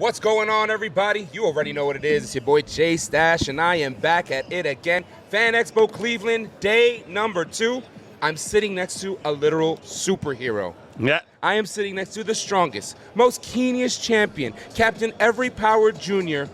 What's going on, everybody? You already know what it is. It's your boy Jay Stash, and I am back at it again. Fan Expo Cleveland, day number 2. I'm sitting next to a literal superhero. Yeah. I am sitting next to the strongest, most keenest champion, Captain Every Power Jr.,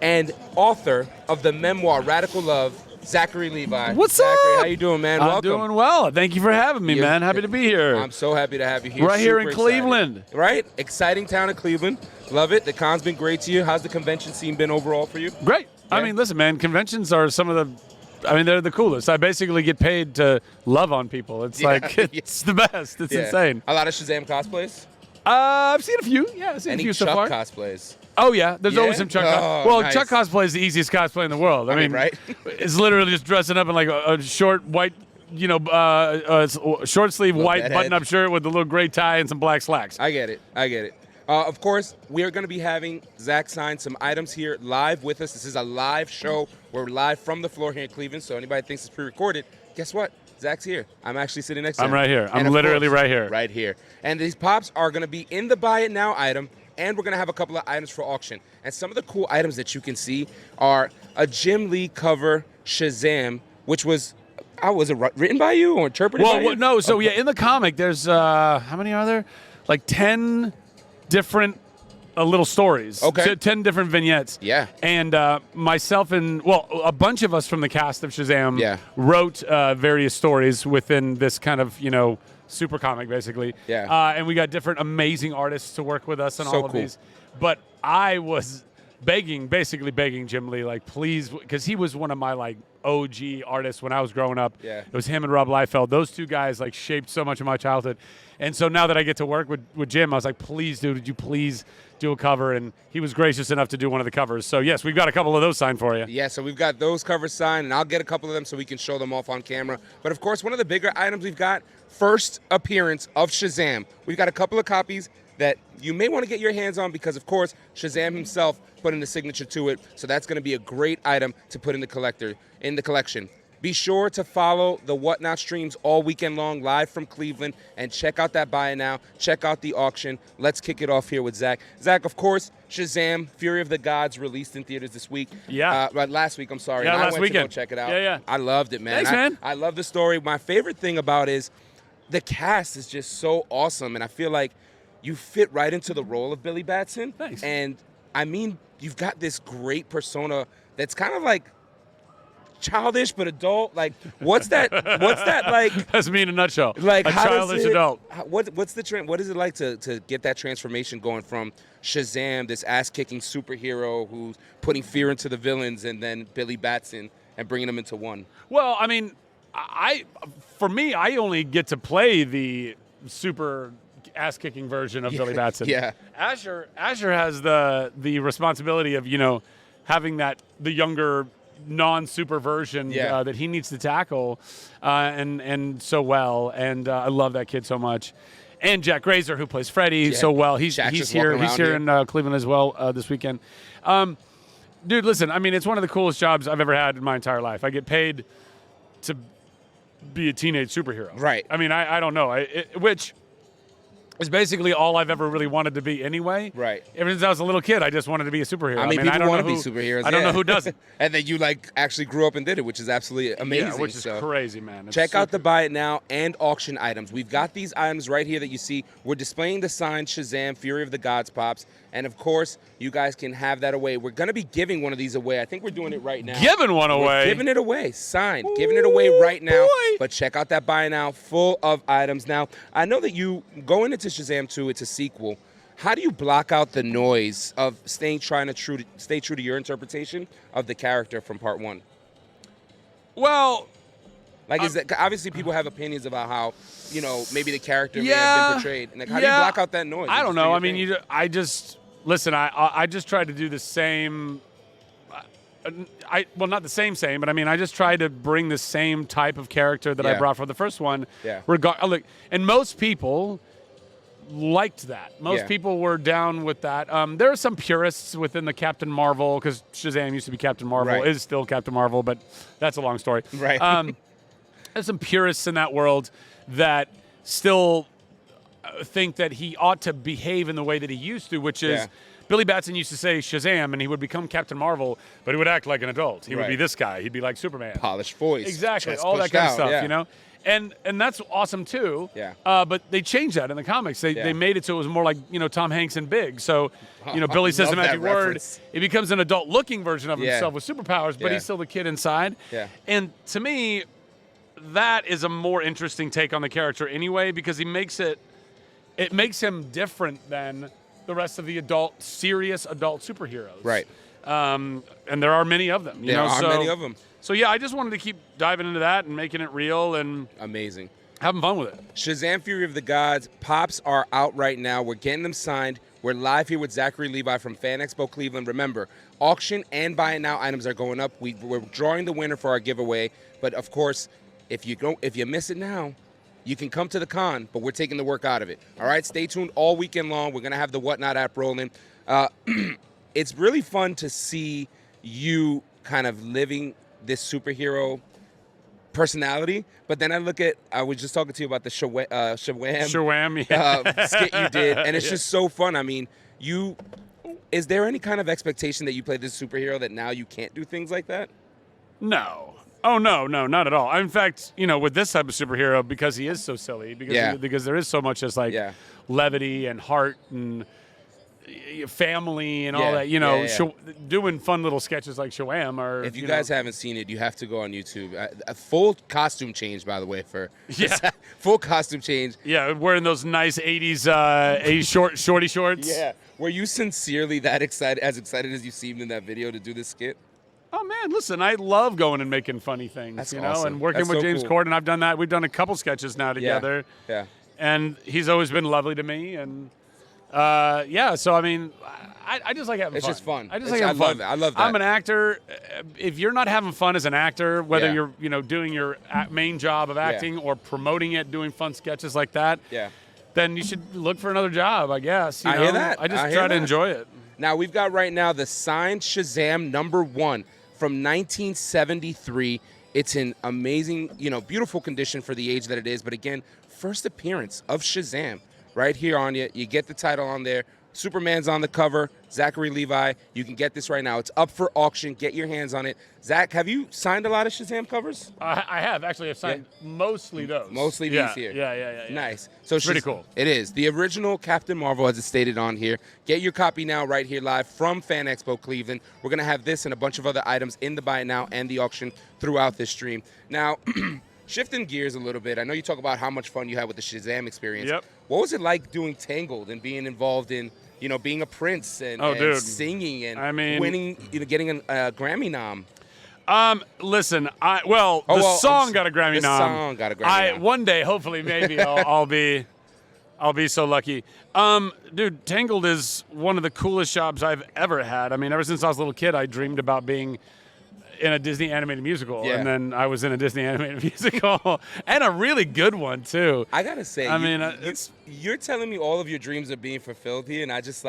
and author of the memoir Radical Love, Zachary Levi. What's Zachary, up? how you doing, man? I'm Welcome. doing well. Thank you for having me, man. Happy to be here. I'm so happy to have you here. Right here in Super Cleveland. excited. Right? Exciting town of Cleveland. Love it. The con's been great to you. How's the convention scene been overall for you? Great. Yeah. I mean, listen, man, conventions are some of they're the coolest. I basically get paid to love on people. It's it's the best. It's insane. A lot of Shazam cosplays? I've seen a few. Yeah, I've seen Any a few Chuck so far. cosplays? Oh, yeah. There's Yeah? always some Chuck. Oh, nice. Chuck cosplay is the easiest cosplay in the world. I mean, right? It's literally just dressing up in like a short white, short sleeve white bedhead. button-up shirt with a little gray tie and some black slacks. I get it. Of course, we are going to be having Zach sign some items here live with us. This is a live show. We're live from the floor here in Cleveland, so anybody thinks it's pre-recorded, guess what? Zach's here. I'm actually sitting next to him. I'm right here. I'm And of literally course, right here. Right here. And these pops are going to be in the Buy It Now item, and we're going to have a couple of items for auction. And some of the cool items that you can see are a Jim Lee cover Shazam, which was it written by you or interpreted by you? Well, no. So, in the comic, there's, how many are there? Like 10 different little stories. Okay. 10 different vignettes. Yeah. And myself and, a bunch of us from the cast of Shazam wrote various stories within this kind of, super comic, basically. Yeah. And we got different amazing artists to work with us on So all of cool. these. But I was basically begging Jim Lee, like, please, because he was one of my, like, OG artists when I was growing up. Yeah. It was him and Rob Liefeld. Those two guys, like, shaped so much of my childhood. And so now that I get to work with Jim, I was like, please, dude, would you please do a cover? And he was gracious enough to do one of the covers. So, yes, we've got a couple of those signed for you. Yeah, so we've got those covers signed, and I'll get a couple of them so we can show them off on camera. But, of course, one of the bigger items we've got, first appearance of Shazam. We've got a couple of copies that you may want to get your hands on because, of course, Shazam himself put in the signature to it. So that's going to be a great item to put in the collection. Be sure to follow the Whatnot streams all weekend long live from Cleveland and check out that buy now. Check out the auction. Let's kick it off here with Zach. Zach, of course, Shazam, Fury of the Gods released in theaters this week. Yeah. Last week, I'm sorry. Yeah, and last I went weekend. to go check it out. Yeah. I loved it, man. Thanks, man. I love the story. My favorite thing about it is the cast is just so awesome, and I feel like you fit right into the role of Billy Batson. Thanks. And, I mean, you've got this great persona that's kind of like childish but adult. Like, what's that like? That's me in a nutshell. Like, a childish adult. What's the trend? What is it like to get that transformation going from Shazam, this ass-kicking superhero who's putting fear into the villains, and then Billy Batson and bringing them into one? Well, I mean, for me, I only get to play the super ass-kicking version of Billy Batson. Yeah. Asher has the responsibility of, having the younger non-super version that he needs to tackle and so well. And I love that kid so much. And Jack Grazer, who plays Freddy so well. He's here. He's here in Cleveland as well this weekend. Dude, listen, I mean, it's one of the coolest jobs I've ever had in my entire life. I get paid to be a teenage superhero. Right. I mean, I don't know, which is basically all I've ever really wanted to be anyway. Right. Ever since I was a little kid, I just wanted to be a superhero. I mean, I people want to know be superheroes. I don't know who doesn't. And then you actually grew up and did it, which is absolutely amazing. Yeah, which is crazy, man. It's check so out the Buy It Now and auction items. We've got these items right here that you see. We're displaying the signed Shazam Fury of the Gods pops. And, of course, you guys can have that away. We're going to be giving one of these away. I think we're doing it right now. Giving one away? We're giving it away. Signed. Giving it away right now. Boy. But check out that Buy It Now full of items. Now, I know that you, going into Shazam 2, it's a sequel. How do you block out the noise of stay true to your interpretation of the character from part 1? Well, like, is that obviously people have opinions about how, maybe the character may have been portrayed. And, like, how do you block out that noise? I don't know. I mean, I just tried to do the same. Not the same, but I mean, I just tried to bring the same type of character that I brought for the first one. Yeah. And most people liked that. Most people were down with that. There are some purists within the Captain Marvel, because Shazam used to be Captain Marvel, is still Captain Marvel, but that's a long story. Right. There's some purists in that world that still think that he ought to behave in the way that he used to, which is Billy Batson used to say Shazam, and he would become Captain Marvel, but he would act like an adult. He would be this guy. He'd be like Superman. Polished voice. Exactly. All that kind of stuff, you know? And that's awesome, too. Yeah. But they changed that in the comics. They made it so it was more like, you know, Tom Hanks and Big. So, you know, Billy says the magic word. It becomes an adult-looking version of himself with superpowers, but he's still the kid inside. Yeah. And to me, that is a more interesting take on the character anyway, because it makes him different than the rest of the serious adult superheroes. Right. And there are many of them. There are many of them. So, yeah, I just wanted to keep diving into that and making it real and amazing. Having fun with it. Shazam! Fury of the Gods Pops are out right now. We're getting them signed. We're live here with Zachary Levi from Fan Expo Cleveland. Remember, auction and buy it now items are going up. We're drawing the winner for our giveaway. But, of course, if you miss it now, you can come to the con, but we're taking the work out of it. All right? Stay tuned all weekend long. We're going to have the Whatnot app rolling. It's really fun to see you kind of living this superhero personality, but then I was just talking to you about the Shazam skit you did, and it's just so fun. I mean, is there any kind of expectation that you play this superhero that now you can't do things like that? No. Oh, no, not at all. In fact, you know, with this type of superhero, because he is so silly, because there is so much just like levity and heart and family and all that, you know, doing fun little sketches like Shazam are. If you guys haven't seen it, you have to go on YouTube. A full costume change, by the way, full costume change. Yeah, wearing those nice 80s shorty shorts. Yeah. Were you sincerely that excited as you seemed in that video to do this skit? Oh man, listen, I love going and making funny things, That's you awesome. know, and working with James Corden. I've done that. We've done a couple sketches now together. Yeah. And he's always been lovely to me, and so I mean, I just like having fun. It's just fun. I just like having fun. I love that. I'm an actor. If you're not having fun as an actor, whether you're, you know, doing your main job of acting or promoting it, doing fun sketches like that, then you should look for another job, I guess. You know? Hear that. I just try to enjoy it. Now, we've got right now the signed Shazam #1 from 1973. It's in amazing, you know, beautiful condition for the age that it is. But again, first appearance of Shazam right here on you. You get the title on there. Superman's on the cover. Zachary Levi. You can get this right now. It's up for auction. Get your hands on it. Zach, have you signed a lot of Shazam covers? I have. Actually, I've signed mostly those. Mostly these here. Yeah. Nice. So it's pretty cool. It is. The original Captain Marvel, as it's stated on here. Get your copy now right here live from Fan Expo Cleveland. We're going to have this and a bunch of other items in the buy it now and the auction throughout this stream. Now, shifting gears a little bit, I know you talk about how much fun you had with the Shazam experience. Yep. What was it like doing Tangled and being involved in, you know, being a prince and singing and winning, you know, getting a Grammy nom? Listen, the song got a Grammy nom. The song got a Grammy nom. One day, hopefully, maybe I'll be so lucky. Dude, Tangled is one of the coolest jobs I've ever had. I mean, ever since I was a little kid, I dreamed about being in a Disney animated musical, and then I was in a Disney animated musical, and a really good one too. I gotta say, you're telling me all of your dreams are being fulfilled here, and I just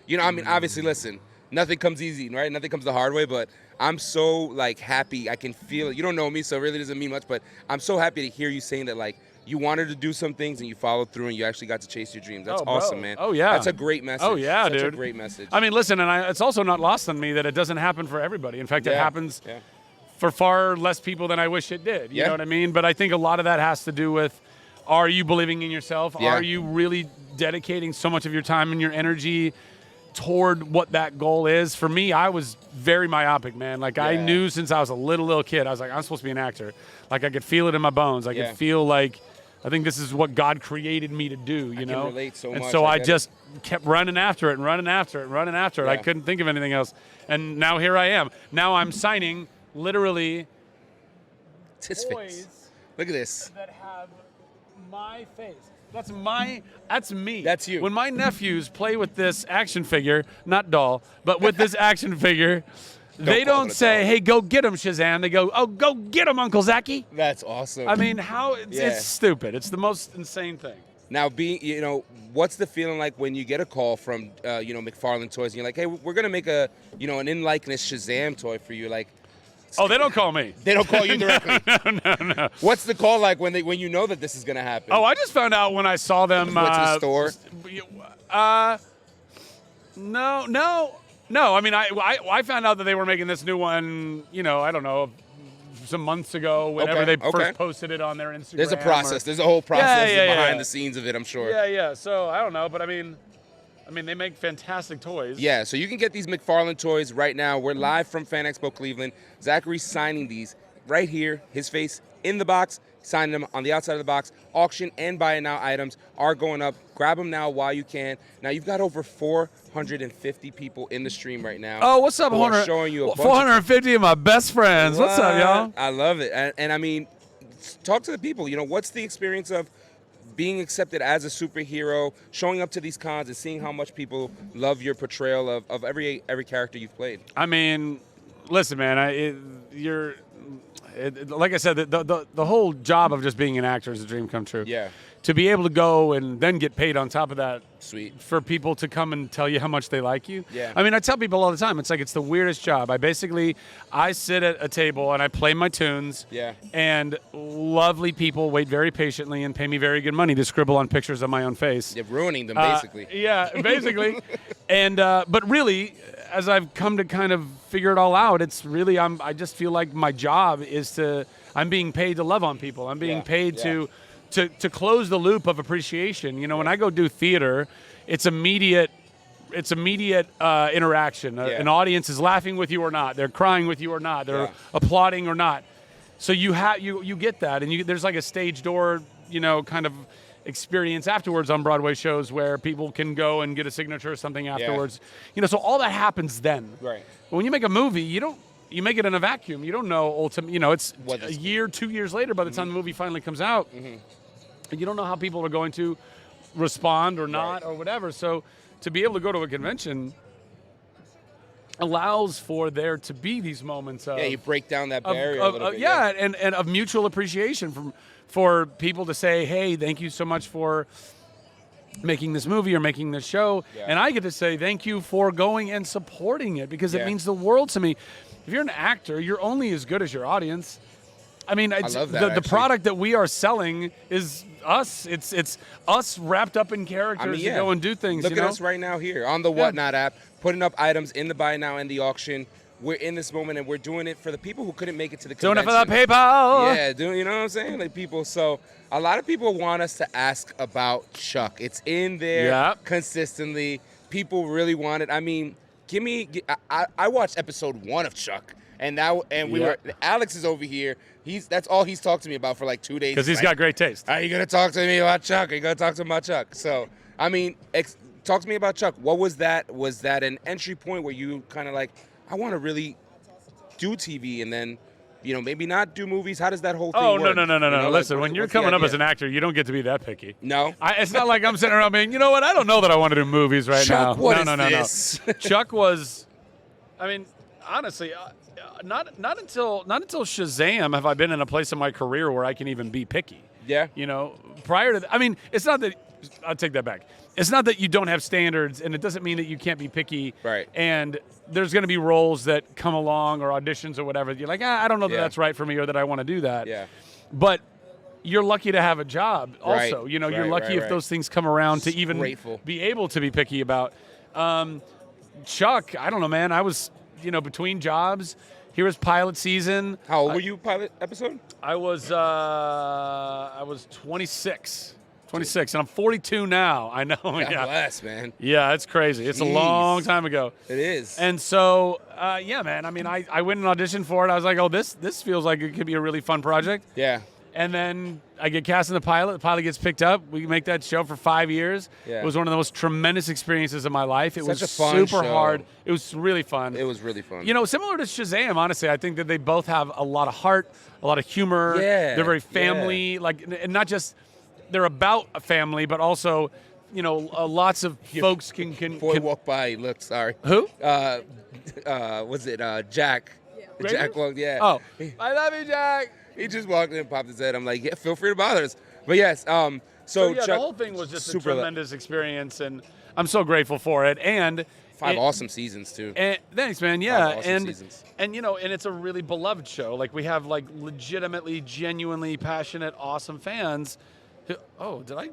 you know, I mean, obviously, listen, nothing comes easy, right? Nothing comes the hard way, but I'm so happy. I can feel it. You don't know me, so it really doesn't mean much, but I'm so happy to hear you saying that you wanted to do some things and you followed through and you actually got to chase your dreams. That's awesome, man. Oh, yeah. That's a great message. Oh, yeah, Such dude. a great message. I mean, listen, and it's also not lost on me that it doesn't happen for everybody. In fact, it happens for far less people than I wish it did. You know what I mean? But I think a lot of that has to do with, are you believing in yourself? Yeah. Are you really dedicating so much of your time and your energy toward what that goal is? For me, I was very myopic, man. I knew since I was a little kid, I was like, I'm supposed to be an actor. I could feel it in my bones. I could feel I think this is what God created me to do, you know? I can relate so much. And so I just kept running after it and running after it and running after it. I couldn't think of anything else. And now here I am. Now I'm signing literally toys. Look at this. That have my face. That's me. That's you. When my nephews play with this action figure, not doll, but with this action figure, they don't say, hey, go get him, Shazam. They go, oh, go get him, Uncle Zachy. That's awesome. I mean, it's stupid. It's the most insane thing. Now, what's the feeling like when you get a call from, McFarland Toys and you're like, hey, we're going to make an in-likeness Shazam toy for you. Oh, they don't call me. They don't call you directly. No. What's the call like when you know that this is going to happen? Oh, I just found out when I saw them. Went to the store? No. I mean, I found out that they were making this new one, I don't know, some months ago, whenever they first posted it on their Instagram. There's a process. There's a whole process behind the scenes of it, I'm sure. Yeah. So I don't know, but I mean, they make fantastic toys. Yeah, so you can get these McFarland toys right now. We're live from Fan Expo Cleveland. Zachary's signing these right here, his face in the box, signing them on the outside of the box. Auction and buy it now items are going up. Grab them now while you can. Now, you've got over 450 people in the stream right now. Oh, what's up, 450 of my best friends. What's up, y'all? I love it. And I mean, talk to the people. What's the experience of being accepted as a superhero, showing up to these cons and seeing how much people love your portrayal of every character you've played? I mean, listen, man, like I said, the whole job of just being an actor is a dream come true. Yeah. To be able to go and then get paid on top of that. Sweet. For people to come and tell you how much they like you. Yeah. I mean, I tell people all the time, it's the weirdest job. I sit at a table and I play my tunes. Yeah. And lovely people wait very patiently and pay me very good money to scribble on pictures of my own face. You're ruining them, basically. Yeah, basically. And but really, as I've come to kind of figure it all out, it's really I just feel like my job is I'm being paid to love on people. I'm being paid to close the loop of appreciation. When I go do theater, it's immediate interaction. An audience is laughing with you or not. They're crying with you or not. They're applauding or not. So you get that, and there's like a stage door, kind of experience afterwards on Broadway shows where people can go and get a signature or something afterwards. So all that happens then. Right. But when you make a movie, you make it in a vacuum. You don't know ultimately. It's a year, 2 years later by the time the movie finally comes out. Mm-hmm. You don't know how people are going to respond or not or whatever. So to be able to go to a convention allows for there to be these moments of you break down that barrier a little bit. And of mutual appreciation for people to say, hey, thank you so much for making this movie or making this show. Yeah. And I get to say thank you for going and supporting it because it means the world to me. If you're an actor, you're only as good as your audience. I mean, the product that we are selling is us. It's us wrapped up in characters to go and do things. Look at us right now here on the Whatnot app, putting up items in the buy now and the auction. We're in this moment, and we're doing it for the people who couldn't make it to the convention. Doing it for the PayPal. Yeah, you know what I'm saying? Like people. So a lot of people want us to ask about Chuck. It's in there consistently. People really want it. I mean, I watched episode 1 of Chuck. And Alex is over here. That's all he's talked to me about for like 2 days. Because he's got great taste. Are you going to talk to me about Chuck? Are you going to talk to me about Chuck? So, I mean, talk to me about Chuck. What was that? Was that an entry point where you kind of like, I want to really do TV and then, maybe not do movies? How does that whole thing work? No. Listen, when you're coming up as an actor, you don't get to be that picky. No? It's not like I'm sitting around being, you know what? I don't know that I want to do movies right now. Chuck, what is this? Chuck was, honestly, not until Shazam have I been in a place in my career where I can even be picky. Yeah. Prior to it's not that I'll take that back. It's not that you don't have standards, and it doesn't mean that you can't be picky. Right. And there's going to be roles that come along or auditions or whatever. You're like, I don't know that that's right for me or that I want to do that. Yeah. But you're lucky to have a job also. You're lucky if those things come around to even be able to be picky about. Chuck, I don't know, man. I was, between jobs. Here was pilot season. How old were you pilot episode? I was 26. 26, and I'm 42 now. I know. God bless, man. Yeah, it's crazy. It's a long time ago. It is. And so, man. I mean, I went and auditioned for it. I was like, oh, this feels like it could be a really fun project. Yeah. And then I get cast in the pilot. The pilot gets picked up. We make that show for 5 years. Yeah. It was one of the most tremendous experiences of my life. It was super hard. It was really fun. It was really fun. Similar to Shazam, honestly, I think that they both have a lot of heart, a lot of humor. Yeah. They're very family, and not just they're about a family, but also, lots of folks can. Before he walked by, look, sorry. Who? Was it Jack? Yeah. Jack walked, Oh, I love you, Jack. He just walked in and popped his head. I'm like, feel free to bother us. But yes, so Chuck, the whole thing was just a tremendous experience, and I'm so grateful for it. And 5 awesome seasons too. And thanks, man. Yeah, 5 awesome seasons. And and it's a really beloved show. Like we have legitimately, genuinely passionate, awesome fans. Oh, did I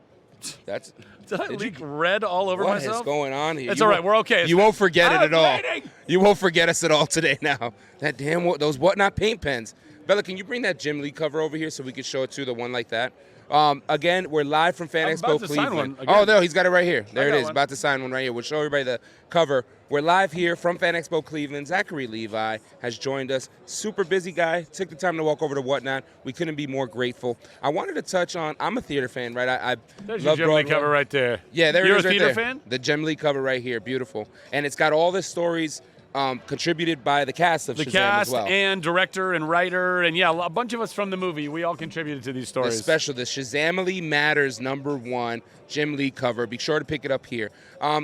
That's. Did I leak red all over myself? What is going on here? It's all right. We're okay. You won't forget it at all. Waiting. You won't forget us at all today now. That damn, those whatnot paint pens. Bella, can you bring that Jim Lee cover over here so we can show it to the one like that? Again, we're live from Fan Expo Cleveland. Oh, no, he's got it right here. There it is. One. About to sign one right here. We'll show everybody the cover. We're live here from Fan Expo Cleveland. Zachary Levi has joined us. Super busy guy. Took the time to walk over to Whatnot. We couldn't be more grateful. I wanted to touch on, I'm a theater fan, right? There's your Jim Lee cover right there. Yeah, there it is right there. You're a theater fan? The Jim Lee cover right here. Beautiful. And it's got all the stories contributed by the cast of Shazam as well. The cast and director and writer, and yeah, a bunch of us from the movie, we all contributed to these stories. The Shazamily Matters #1 Jim Lee cover. Be sure to pick it up here.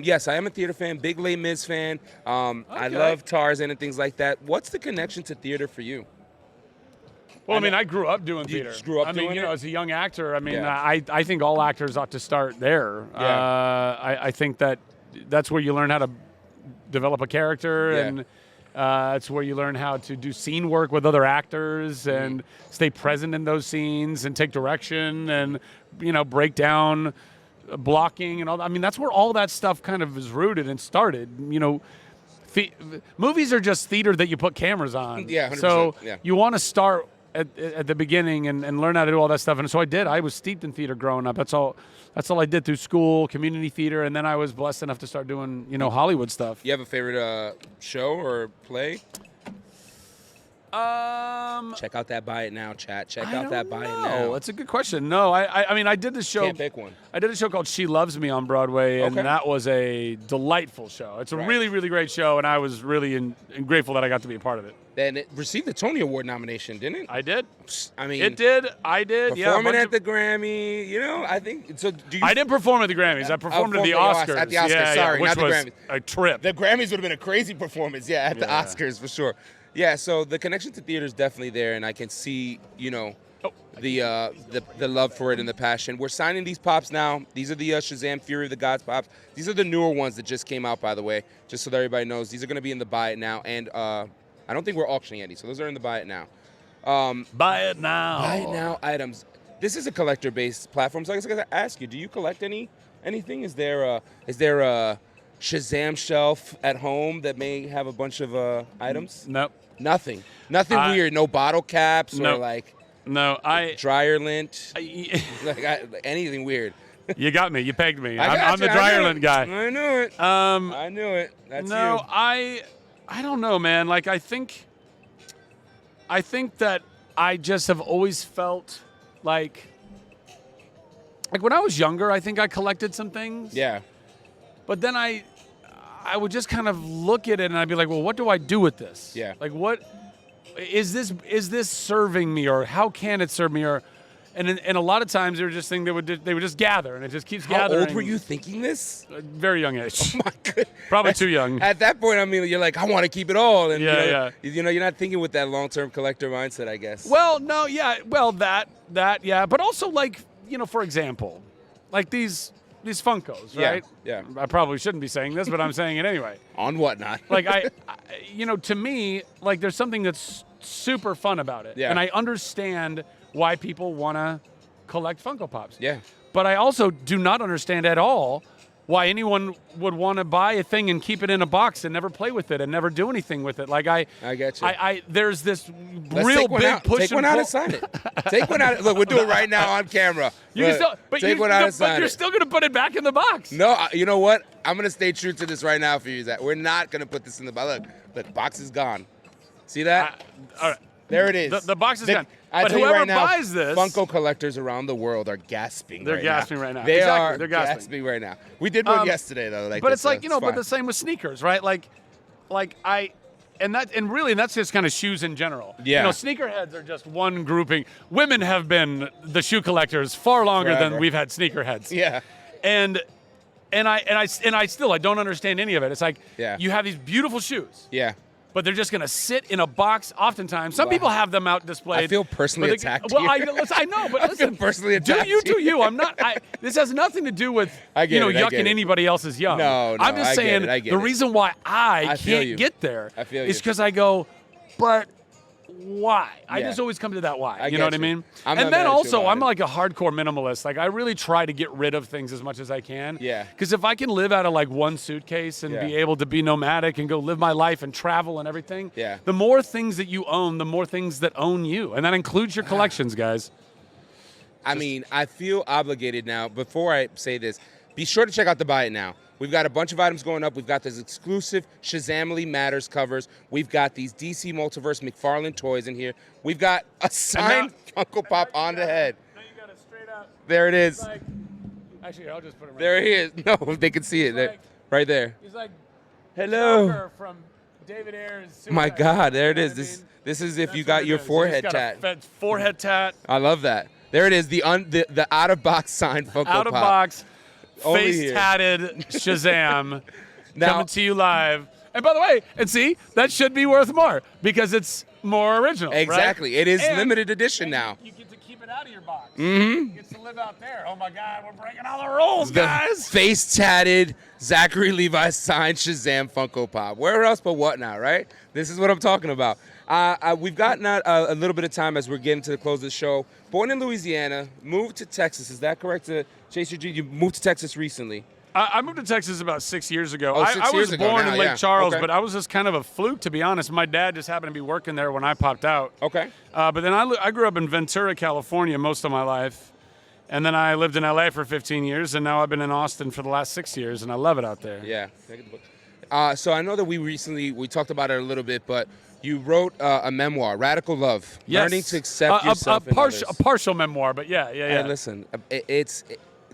Yes, I am a theater fan, big Les Mis fan. I love Tarzan and things like that. What's the connection to theater for you? Well, I mean, I grew up doing theater. You grew up doing it? As a young actor, I mean, I think all actors ought to start there. Yeah. I think that's where you learn how to develop a character, and it's where you learn how to do scene work with other actors and stay present in those scenes and take direction and, break down blocking and all that. I mean, that's where all that stuff kind of is rooted and started. Movies are just theater that you put cameras on. Yeah, 100%. So you want to start at the beginning and learn how to do all that stuff. And so I did. I was steeped in theater growing up. That's all I did through school, community theater, and then I was blessed enough to start doing, Hollywood stuff. You have a favorite show or play? Check out that Buy It Now, chat. Check out that Buy It Now. That's a good question. No, I mean, I did this show. Can't pick one. I did a show called She Loves Me on Broadway, and that was a delightful show. It's a really, really great show, and I was really grateful that I got to be a part of it. And it received the Tony Award nomination, didn't it? I did. I mean, it did. I did. Performing at the Grammy, I think. So do you? I didn't perform at the Grammys. I performed at the Oscars. At the Oscars, sorry, which not the was Grammys. A trip. The Grammys would have been a crazy performance, at the Oscars for sure. Yeah, so the connection to theater is definitely there, and I can see, the love for it and the passion. We're signing these pops now. These are the Shazam Fury of the Gods pops. These are the newer ones that just came out, by the way, just so that everybody knows. These are going to be in the Buy It Now, and I don't think we're auctioning any, so those are in the Buy It Now. Buy It Now. Buy It Now items. This is a collector-based platform, so I guess I got to ask you, do you collect anything? Is there a Shazam shelf at home that may have a bunch of items? Nope. Nothing weird. No bottle caps or dryer lint. Anything weird. You got me. You pegged me. I'm the dryer lint guy. I knew it. I knew it. That's you. No, I don't know, man. Like I think that I just have always felt like when I was younger, I think I collected some things. Yeah. But then I would just kind of look at it and I'd be like, well, what do I do with this? Yeah. Like, what is this serving me, or how can it serve me? And a lot of times they were just things they would just gather, and it just keeps gathering. How old were you thinking this? Very young age. Oh my goodness. Probably too young. At that point, I mean, you're like, I want to keep it all, and you're not thinking with that long-term collector mindset, I guess. Well, no, yeah, well that, but also for example, like these Funkos, right? Yeah. I probably shouldn't be saying this, but I'm saying it anyway. On Whatnot. Like to me, like there's something that's super fun about it. Yeah. And I understand why people want to collect Funko Pops. Yeah. But I also do not understand at all why anyone would want to buy a thing and keep it in a box and never play with it and never do anything with it. Like I get you. There's this Let's real big out. push. Take one out and sign it. Take one out. Look, we'll do it right now on camera. Take one out and sign it. But you're still going to put it back in the box. No, you know what? I'm going to stay true to this right now for you, Zach. We're not going to put this in the box. Look, box is gone. See that? All right. There it is. The box is gone. But whoever right now, buys this, Funko collectors around the world are gasping. They're gasping right now. They are gasping right now. We did one yesterday though. But it's like but the same with sneakers, right? And that's just kind of shoes in general. Yeah. Sneakerheads are just one grouping. Women have been the shoe collectors far longer than we've had sneakerheads. Yeah. And I still don't understand any of it. It's like you have these beautiful shoes. Yeah. But they're just going to sit in a box oftentimes. Some people have them out displayed. I feel personally attacked here. I know, but listen. I feel personally attacked. Do you. I'm not. This has nothing to do with yucking anybody else's yum. No, I'm just saying the reason why I can't get there is because I go, but why? I Yeah. just always come to that why. I You get know what I you. mean? I'm And not then mad at you also, about I'm it. like a hardcore minimalist. Like I really try to get rid of things as much as I can. Yeah. Because if I can live out of like one suitcase and Yeah. be able to be nomadic and go live my life and travel and everything, Yeah. the more things that you own, the more things that own you. And that includes your collections, guys. I mean, I feel obligated now. Before I say this, be sure to check out the Buy It Now. We've got a bunch of items going up. We've got this exclusive Shazamily Matters covers. We've got these DC Multiverse McFarland Toys in here. We've got a signed Funko Pop on the head. Now you got it straight up. There it is. Like, actually, I'll just put it right There he is. No, they can see it. There, right there. He's like Hello. Joker from David Ayer's My Suicide God, Squad, there it you know is. what I This mean? this is if That's you what got it your is. He's forehead got a tat. fat forehead tat. I love that. There it is. The out of box signed Funko Pop. Out of box, Over face here. tatted Shazam Now- coming to you live. And by the way, and see, that should be worth more because it's more original. right? Exactly. It is And- limited edition and now. You get to keep it out of your box. Mm-hmm. You get to live out there. Oh my God, we're breaking all the rules, The guys. face tatted Zachary Levi signed Shazam Funko Pop. Where else but what now, right? This is what I'm talking about. We've gotten a little bit of time as we're getting to the close of the show. Born in Louisiana, moved to Texas. Is that correct? To chase your dream? You moved to Texas recently. I moved to Texas about 6 years ago. Oh, I 6 was years ago born now, in Lake yeah. Charles, Okay. but I was just kind of a fluke, to be honest. My dad just happened to be working there when I popped out. Okay. But then I grew up in Ventura, California most of my life. And then I lived in LA for 15 years, and now I've been in Austin for the last 6 years, and I love it out there. Yeah. So I know that we talked about it a little bit, but you wrote a memoir, Radical Love, Yes. learning to accept yourself and others. A partial memoir, but yeah. Hey, listen,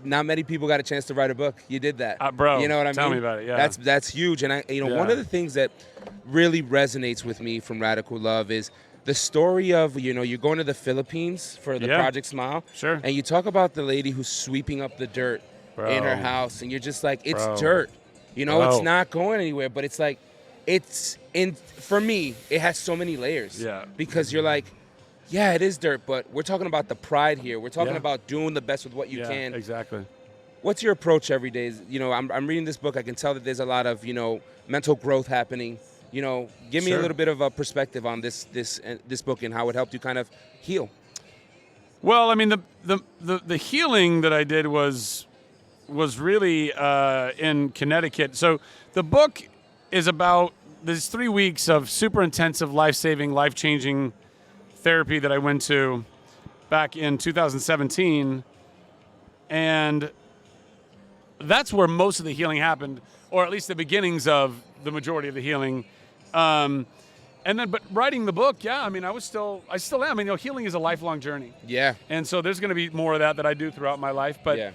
not many people got a chance to write a book. You did that, Bro, You know what I mean? tell me about it, yeah. That's huge. And Yeah. one of the things that really resonates with me from Radical Love is the story of you're going to the Philippines for the Yeah. Project Smile. Sure. And you talk about the lady who's sweeping up the dirt in her Bro. house, and you're just like, it's Bro. dirt. It's Bro. not going anywhere. But it's like, for me, it has so many layers. Yeah. Because you're like, yeah, it is dirt, but we're talking about the pride here. We're talking Yeah. about doing the best with what you Yeah, can. exactly. What's your approach every day? I'm reading this book. I can tell that there's a lot of mental growth happening. Give me a Sure. little bit of a perspective on this book and how it helped you kind of heal. Well, I mean, the healing that I did was really in Connecticut. So the book is about these 3 weeks of super intensive, life-saving, life-changing therapy that I went to back in 2017, and that's where most of the healing happened, or at least the beginnings of the majority of the healing. But writing the book, yeah, I mean, I still am. I mean, healing is a lifelong journey. Yeah. And so there's going to be more of that I do throughout my life. But Yeah.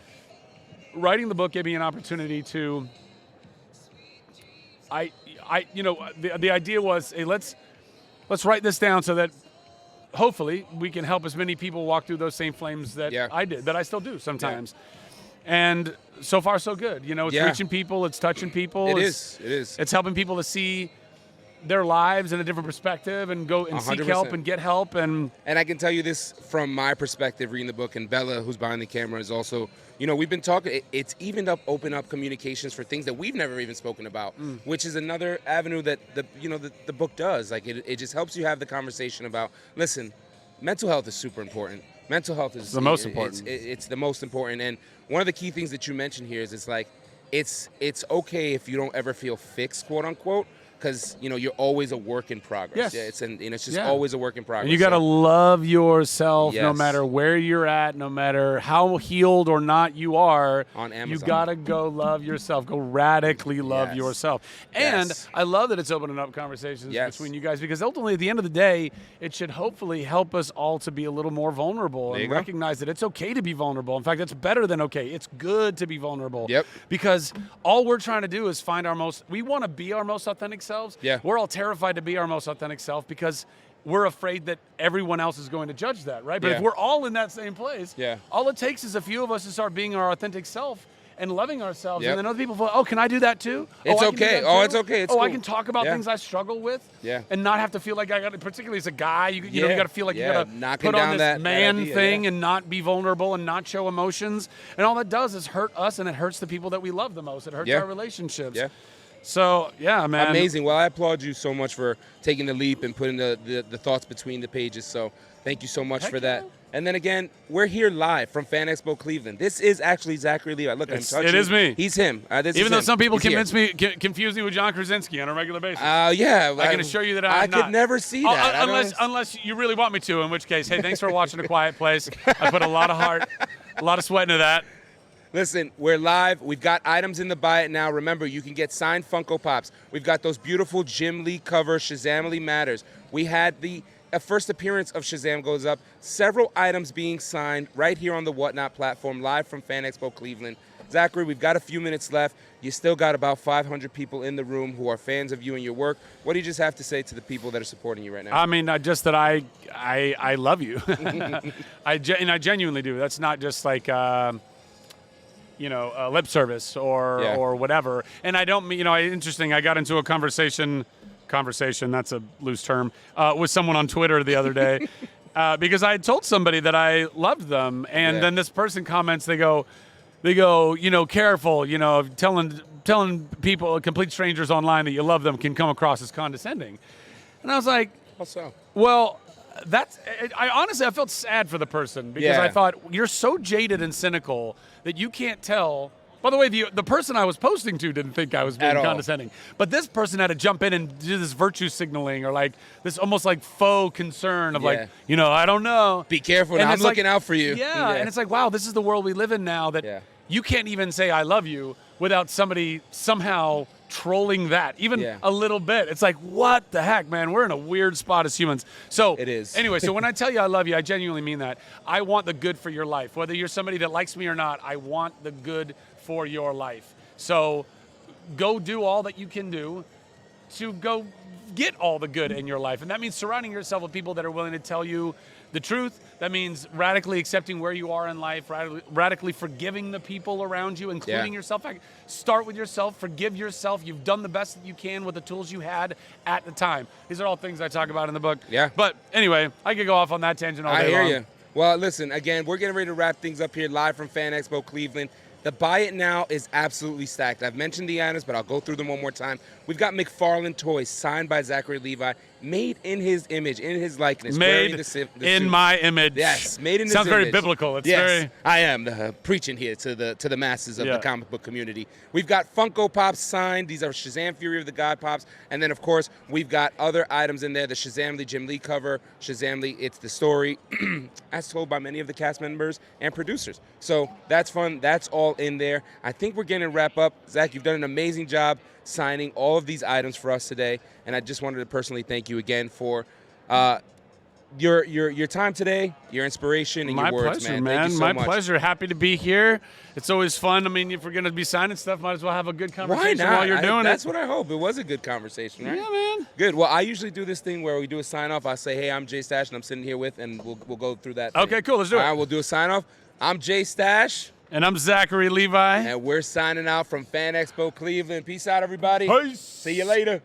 writing the book gave me an opportunity to, the idea was, hey, let's write this down so that hopefully we can help as many people walk through those same flames that Yeah. I did, that I still do sometimes. And so far, so good. It's Yeah. reaching people, it's touching people. It it's, is. It's helping people to see their lives in a different perspective and go and seek 100%. help and get help. And And I can tell you this from my perspective reading the book, and Bella, who's behind the camera, is also, we've been talking, it's even open up communications for things that we've never even spoken about, which is another avenue that the book does. Like it just helps you have the conversation about, listen, mental health is super important. Mental health is the most important. It's the most important. And one of the key things that you mentioned here is it's okay if you don't ever feel fixed, quote unquote, because you're always a work in progress. Yes. Yeah, it's just Yeah. always a work in progress. And you got to love yourself no Yes. matter where you're at, no matter how healed or not you are. On Amazon. You got to go love yourself. Go radically love Yes. yourself. And Yes. I love that it's opening up conversations Yes. between you guys, because ultimately at the end of the day, it should hopefully help us all to be a little more vulnerable There you and go. recognize that it's okay to be vulnerable. In fact, it's better than okay. It's good to be vulnerable. Yep. Because all we're trying to do is find we want to be our most authentic selves. Yeah. We're all terrified to be our most authentic self because we're afraid that everyone else is going to judge that, right? But Yeah. if we're all in that same place, Yeah. all it takes is a few of us to start being our authentic self and loving ourselves. Yep. And then other people feel, oh, can I do that too? It's I can do okay. that Oh, too? it's okay. It's I cool. can talk about Yeah. things I struggle with. Yeah. And not have to feel like I got to, particularly as a guy, you Yeah. got to feel like Yeah. you got to Knocking put on down this that man idea, thing yeah. and not be vulnerable and not show emotions. And all that does is hurt us, and it hurts the people that we love the most. It hurts Yeah. our relationships. Yeah. So, yeah, man. Amazing. Well, I applaud you so much for taking the leap and putting the thoughts between the pages. So thank you so much for that. And then again, we're here live from Fan Expo Cleveland. This is actually Zachary Levi. Look, I'm touching. It is me. He's him. Even though some people confuse me with John Krasinski on a regular basis. Yeah. I can assure you that I'm not. I could never see that. Unless you really want me to, in which case, hey, thanks for watching A Quiet Place. I put a lot of heart, a lot of sweat into that. Listen, we're live. We've got items in the Buy It Now. Remember, you can get signed Funko Pops. We've got those beautiful Jim Lee cover, Shazam Matters. We had the first appearance of Shazam goes up. Several items being signed right here on the Whatnot platform, live from Fan Expo Cleveland. Zachary, we've got a few minutes left. You still got about 500 people in the room who are fans of you and your work. What do you just have to say to the people that are supporting you right now? I mean, just that I love you. I genuinely do. That's not just like... lip service or whatever. And I don't mean, interesting, I got into a conversation, that's a loose term, with someone on Twitter the other day because I had told somebody that I loved them. And then this person comments, they go, careful, telling people, complete strangers online that you love them can come across as condescending. And I was like, how so? Well, I honestly felt sad for the person because I thought, you're so jaded and cynical that you can't tell. By the way, the person I was posting to didn't think I was being condescending. But this person had to jump in and do this virtue signaling or like this almost like faux concern of like, I don't know. Be careful. Now, I'm looking out for you. Yeah, and it's like, wow, this is the world we live in now that you can't even say I love you without somebody somehow trolling that, even a little bit. It's like, what the heck, man? We're in a weird spot as humans. So it is. Anyway, so when I tell you I love you, I genuinely mean that. I want the good for your life. Whether you're somebody that likes me or not, I want the good for your life. So go do all that you can do to go get all the good in your life. And that means surrounding yourself with people that are willing to tell you the truth. That means radically accepting where you are in life, radically forgiving the people around you, including yourself. Start with yourself, forgive yourself. You've done the best that you can with the tools you had at the time. These are all things I talk about in the book. Yeah. But anyway, I could go off on that tangent all day long. I hear you. Well, listen, again, we're getting ready to wrap things up here live from Fan Expo Cleveland. The Buy It Now is absolutely stacked. I've mentioned the items, but I'll go through them one more time. We've got McFarland Toys, signed by Zachary Levi, made in his image, in his likeness. Made in my image. Yes, made in his image. Sounds very biblical. It's very... I am preaching here to the masses of the comic book community. We've got Funko Pops signed. These are Shazam Fury of the God Pops. And then, of course, we've got other items in there. The Shazam Lee Jim Lee cover. Shazam Lee, It's the Story, as told by many of the cast members and producers. So that's fun. That's all in there. I think we're going to wrap up. Zach, you've done an amazing job signing all of these items for us today, and I just wanted to personally thank you again for your time today, your inspiration, and your words, man. My pleasure, man. Thank you so My much. pleasure. Happy to be here. It's always fun. I mean, if we're going to be signing stuff, might as well have a good conversation while you're doing it. That's what I hope. It was a good conversation, right? Yeah, man. Good. Well, I usually do this thing where we do a sign-off. I say, hey, I'm Jay Stash, and I'm sitting here with, and we'll go through that. Okay, cool. Let's do it. All right, we'll do a sign-off. I'm Jay Stash. And I'm Zachary Levi. And we're signing out from Fan Expo Cleveland. Peace out, everybody. Peace. See you later.